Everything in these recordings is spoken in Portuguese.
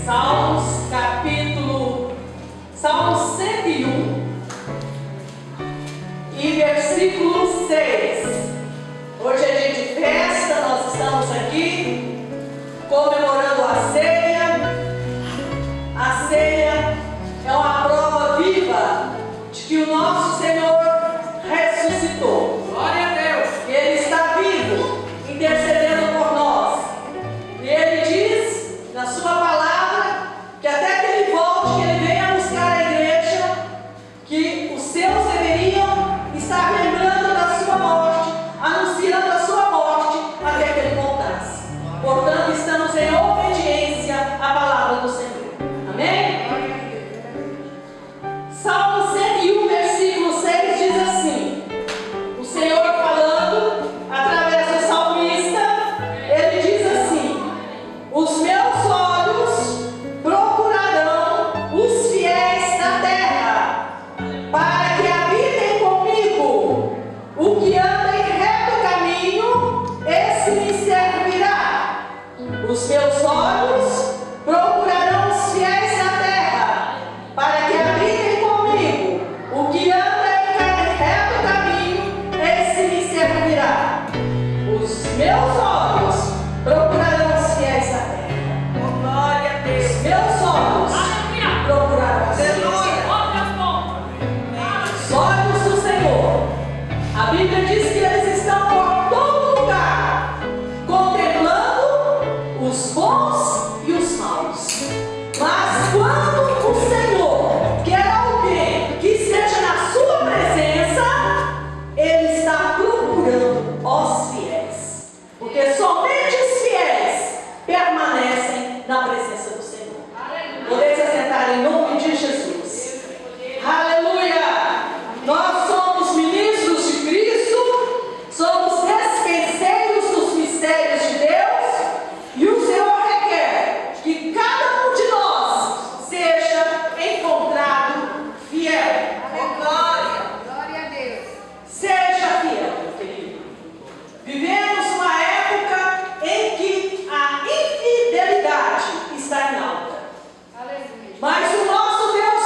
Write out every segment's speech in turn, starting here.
Salmo 101 e versículo 6. Hoje é dia de festa, nós estamos aqui comemorando a ceia. A ceia é uma prova viva de que o nosso Senhor ressuscitou. Glória a Deus! E Ele está vivo, intercedendo por nós. E Ele diz na sua palavra que até que Ele volte, que Ele venha buscar a igreja, que os seus deveriam estar lembrando da sua morte, anunciando a sua morte, até que Ele voltasse. Portanto, estamos em obediência à palavra do Senhor. Amém? Salmo 101, versículo 6 diz assim: o Senhor falando através do salmista, ele diz assim: os meus olhos procurarão os fiéis da terra, para que habitem comigo. O que anda em reto caminho, esse me servirá. Os meus olhos procurarão os fiéis da terra, para que habitem comigo. O que anda em reto caminho, esse me servirá. Os meus olhos procurarão os fiéis da terra. Oh, glória a Deus! Os meus olhos procurarão os fiéis da terra. Os olhos do Senhor. A Bíblia diz que eles estão por todo lugar, contemplando os bons e os maus. Mas quando o Senhor quer alguém que esteja na sua presença, Ele está procurando os fiéis. Porque somente os fiéis permanecem na presença do Senhor. Podeis assentar em nome de Jesus. Aleluia! Nós somos ministros de Cristo, somos despenseiros dos mistérios de Deus, e o Senhor requer que cada um de nós seja encontrado fiel. Oh, glória! Glória a Deus! Seja fiel, meu querido. Vivemos uma época em que a infidelidade está em alta. Aleluia! Mas o nosso Deus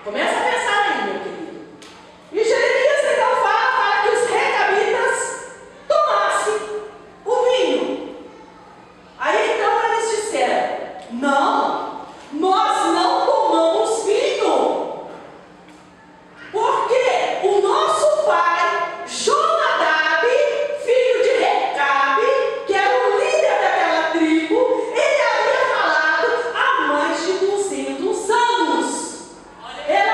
Começa a pensar aí, meu querido. E Jeremias então fala para que os recabitas tomassem o vinho. Aí então eles disseram: não, nós não tomamos vinho, porque o nosso pai Jonadab, filho de Recabe, que era o líder daquela tribo, ele havia falado há mais de 200 anos. Ele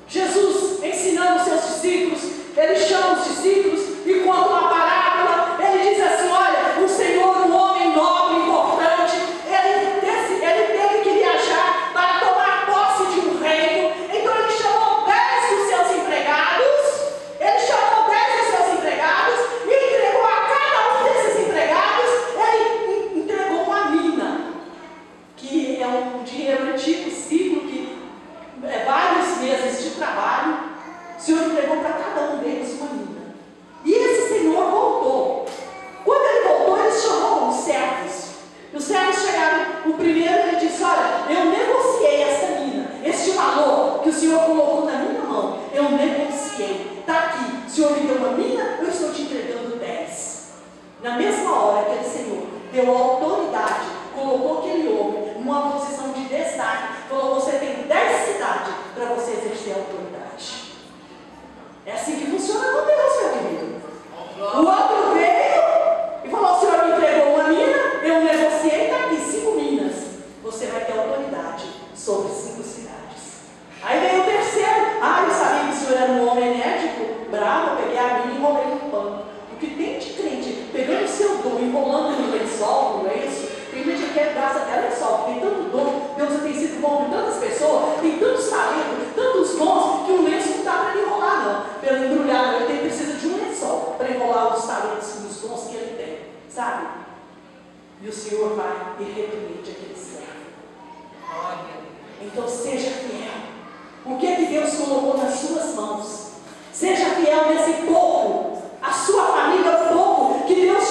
Jesus, ensinando os seus discípulos, ele chama os discípulos e conta uma parábola. Ele diz assim: olha, um senhor, um homem nobre, importante, ele teve que viajar para tomar posse de um reino. Então ele chamou 10 dos seus empregados, e entregou a cada um desses empregados, ele entregou uma mina, que é um dinheiro antigo, ciclo, que é vários meses de trabalho. O Senhor entregou para cada um deles uma mina. E esse senhor voltou. Quando ele voltou, ele chamou os servos. E os servos chegaram. O primeiro, ele disse: olha, eu negociei essa mina. Este valor que o Senhor colocou na minha mão, eu negociei. Está aqui. O Senhor me deu uma mina, eu estou te entregando 10. Na mesma hora, aquele senhor deu autoridade, colocou aquele homem numa posição de destaque, falou: você tem 10 cidades para você exercer a autoridade. É assim que funciona com Deus, meu querido. O outro veio e falou: o Senhor me entregou uma mina, eu negociei, está aqui 5 minas. Você vai ter autoridade sobre 5 cidades. Aí veio o terceiro: eu sabia que o Senhor era um homem enérgico, bravo, eu peguei a mina e enrolei no pano. O que tem de crente pegando o seu dom, enrolando no lençol, no lenço. Tem gente que quer graça até lençol, tem tanto dom, Deus tem sido bom com tantas pessoas, tem tantos talentos, tantos dons, que o lenço não dá para ele enrolar, não. Para ele embrulhar, não. Ele precisa de um lençol para enrolar os talentos e os dons que ele tem, sabe? E o Senhor vai e repreende aquele servo. Então seja fiel. O que é que Deus colocou nas suas mãos? Seja fiel nesse pouco. A sua família é o pouco que Deus